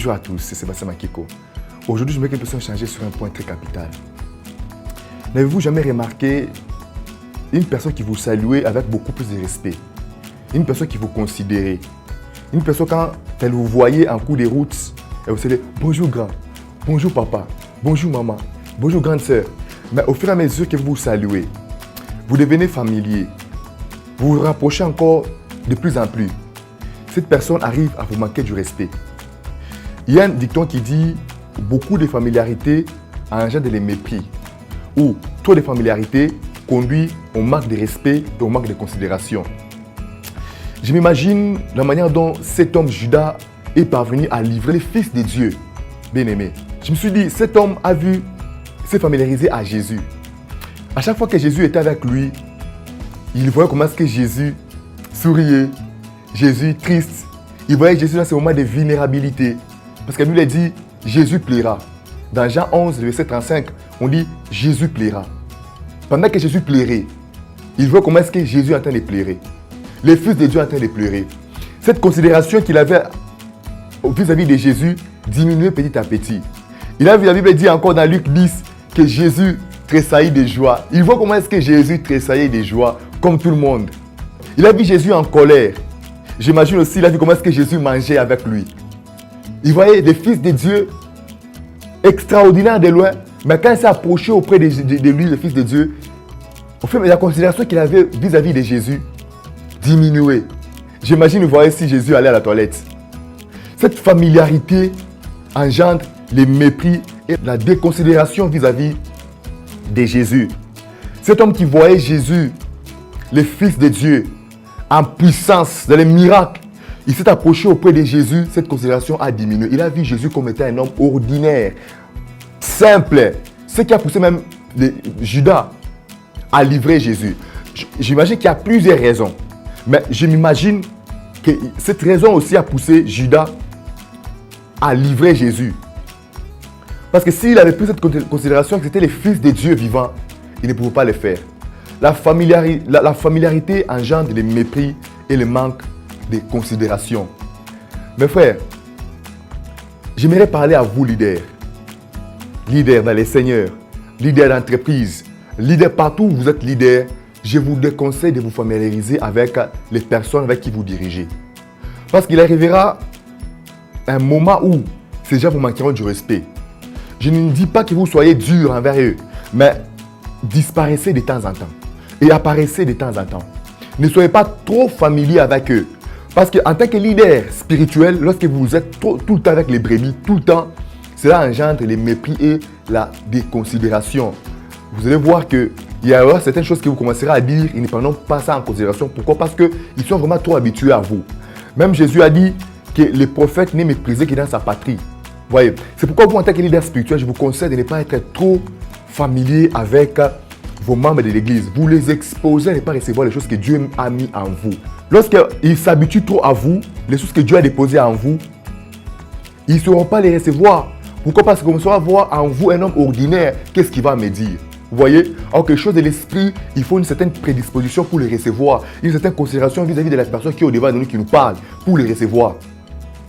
Bonjour à tous, c'est Sébastien Makiko. Aujourd'hui, je voudrais que nous puissions échanger sur un point très capital. N'avez-vous jamais remarqué une personne qui vous saluait avec beaucoup plus de respect? Une personne qui vous considérait? Une personne, quand elle vous voyait en cours de route, elle vous disait bonjour grand, bonjour papa, bonjour maman, bonjour grande sœur. Mais au fur et à mesure que vous vous saluez, vous devenez familier, vous vous rapprochez encore de plus en plus. Cette personne arrive à vous manquer du respect. Il y a un dicton qui dit beaucoup de familiarité engendre le mépris, ou trop de familiarité conduit au manque de respect et au manque de considération. Je m'imagine la manière dont cet homme Judas est parvenu à livrer le Fils de Dieu, bien-aimé. Je me suis dit, cet homme s'est familiarisé à Jésus. À chaque fois que Jésus était avec lui, il voyait comment est-ce que Jésus souriait, Jésus triste. Il voyait Jésus dans ce moment de vulnérabilité. Parce que la Bible a dit, Jésus plaira. Dans Jean 11, verset 35, on dit, Jésus plaira. Pendant que Jésus plairait, il voit comment est-ce que Jésus est en train de pleurer. Le Fils de Dieu est en train de pleurer. Cette considération qu'il avait vis-à-vis de Jésus diminuait petit à petit. Il a vu, la Bible dit encore dans Luc 10 que Jésus tressaillit de joie. Il voit comment est-ce que Jésus tressaillait de joie, comme tout le monde. Il a vu Jésus en colère. J'imagine aussi, il a vu comment est-ce que Jésus mangeait avec lui. Il voyait le Fils de Dieu extraordinaire de loin, mais quand il s'est approché auprès de lui, le Fils de Dieu, au fait, la considération qu'il avait vis-à-vis de Jésus diminuait. J'imagine, vous voyez, si Jésus allait à la toilette. Cette familiarité engendre le mépris et la déconsidération vis-à-vis de Jésus. Cet homme qui voyait Jésus, le Fils de Dieu, en puissance, dans les miracles, il s'est approché auprès de Jésus, cette considération a diminué. Il a vu Jésus comme étant un homme ordinaire, simple. Ce qui a poussé même Judas à livrer Jésus. J'imagine qu'il y a plusieurs raisons. Mais je m'imagine que cette raison aussi a poussé Judas à livrer Jésus. Parce que s'il avait pris cette considération que c'était le Fils de Dieu vivant, il ne pouvait pas le faire. La familiarité engendre le mépris et le manque de considération. Mes frères, j'aimerais parler à vous, leaders. Leaders dans les seigneurs, leaders d'entreprise, leaders partout où vous êtes leader. Je vous déconseille de vous familiariser avec les personnes avec qui vous dirigez. Parce qu'il arrivera un moment où ces gens vous manqueront du respect. Je ne dis pas que vous soyez dur envers eux, mais disparaissez de temps en temps et apparaissez de temps en temps. Ne soyez pas trop familier avec eux. Parce qu'en tant que leader spirituel, lorsque vous êtes tout le temps avec les brebis, tout le temps, cela engendre le mépris et la déconsidération. Vous allez voir qu'il y aura certaines choses que vous commencerez à dire, ils ne prendront pas ça en considération. Pourquoi? Parce qu'ils sont vraiment trop habitués à vous. Même Jésus a dit que le prophète n'est méprisé que dans sa patrie. Vous voyez, c'est pourquoi vous, en tant que leader spirituel, je vous conseille de ne pas être trop familier avec vos membres de l'église. Vous les exposez à ne pas recevoir les choses que Dieu a mis en vous. Lorsqu'ils s'habituent trop à vous, les choses que Dieu a déposées en vous, ils ne sauront pas les recevoir. Pourquoi? Parce qu'on saura voir en vous un homme ordinaire. Qu'est-ce qu'il va me dire? Vous voyez? Alors quelque chose de l'esprit, il faut une certaine prédisposition pour les recevoir. Une certaine considération vis-à-vis de la personne qui est au devant de nous, qui nous parle, pour les recevoir.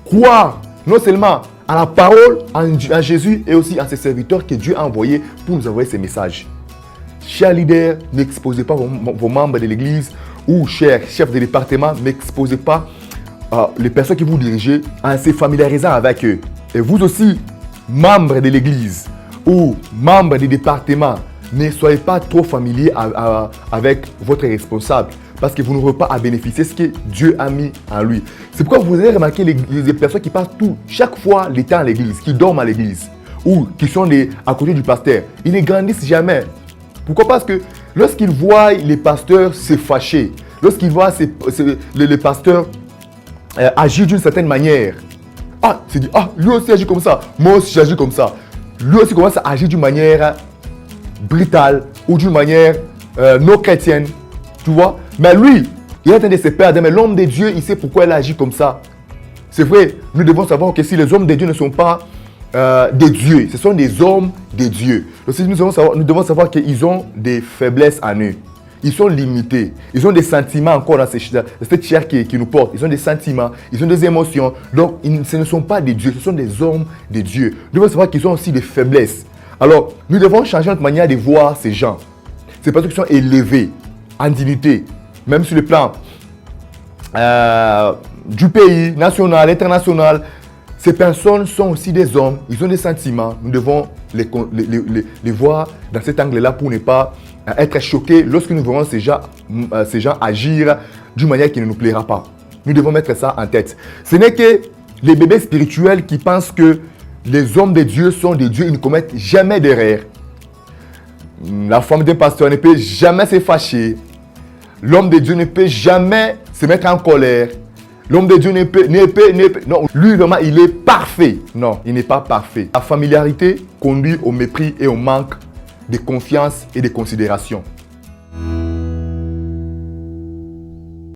Croire non seulement à la parole, en Jésus et aussi à ses serviteurs que Dieu a envoyés pour nous envoyer ces messages. Chers leaders, n'exposez pas vos membres de l'église ou chers chefs de département, n'exposez pas les personnes que vous dirigez en se familiarisant avec eux. Et vous aussi, membres de l'église ou membres du département, ne soyez pas trop familiers avec votre responsable parce que vous n'aurez pas à bénéficier de ce que Dieu a mis en lui. C'est pourquoi vous avez remarqué les personnes qui passent chaque fois le temps à l'église, qui dorment à l'église ou qui sont à côté du pasteur. Ils ne grandissent jamais. Pourquoi? Parce que lorsqu'ils voient les pasteurs se fâcher, lorsqu'ils voient les pasteurs agir d'une certaine manière, c'est dit, lui aussi agit comme ça, moi aussi j'agis comme ça. Lui aussi commence à agir d'une manière brutale ou d'une manière non chrétienne, tu vois. Mais lui, il est en train de se perdre, mais l'homme de Dieu, il sait pourquoi il agit comme ça. C'est vrai, nous devons savoir que si les hommes de Dieu ne sont pas des dieux, ce sont des hommes de Dieu. Aussi, nous devons savoir qu'ils ont des faiblesses en eux. ils sont limités. Ils ont des sentiments encore dans cette chair qui nous porte. Ils ont des sentiments, ils ont des émotions. Donc, ce ne sont pas des dieux, ce sont des hommes de Dieu. Nous devons savoir qu'ils ont aussi des faiblesses. Alors, nous devons changer notre manière de voir ces gens. Ces personnes qui sont élevées en dignité, même sur le plan du pays, national, international. Ces personnes sont aussi des hommes, ils ont des sentiments. Nous devons les voir dans cet angle-là pour ne pas être choqués lorsque nous verrons ces gens agir d'une manière qui ne nous plaira pas. Nous devons mettre ça en tête. Ce n'est que les bébés spirituels qui pensent que les hommes de Dieu sont des dieux, ils ne commettent jamais d'erreur. La femme d'un pasteur ne peut jamais se fâcher. L'homme de Dieu ne peut jamais se mettre en colère. L'homme de Dieu ne peut. Non, lui vraiment, il est parfait. Non, il n'est pas parfait. La familiarité conduit au mépris et au manque de confiance et de considération.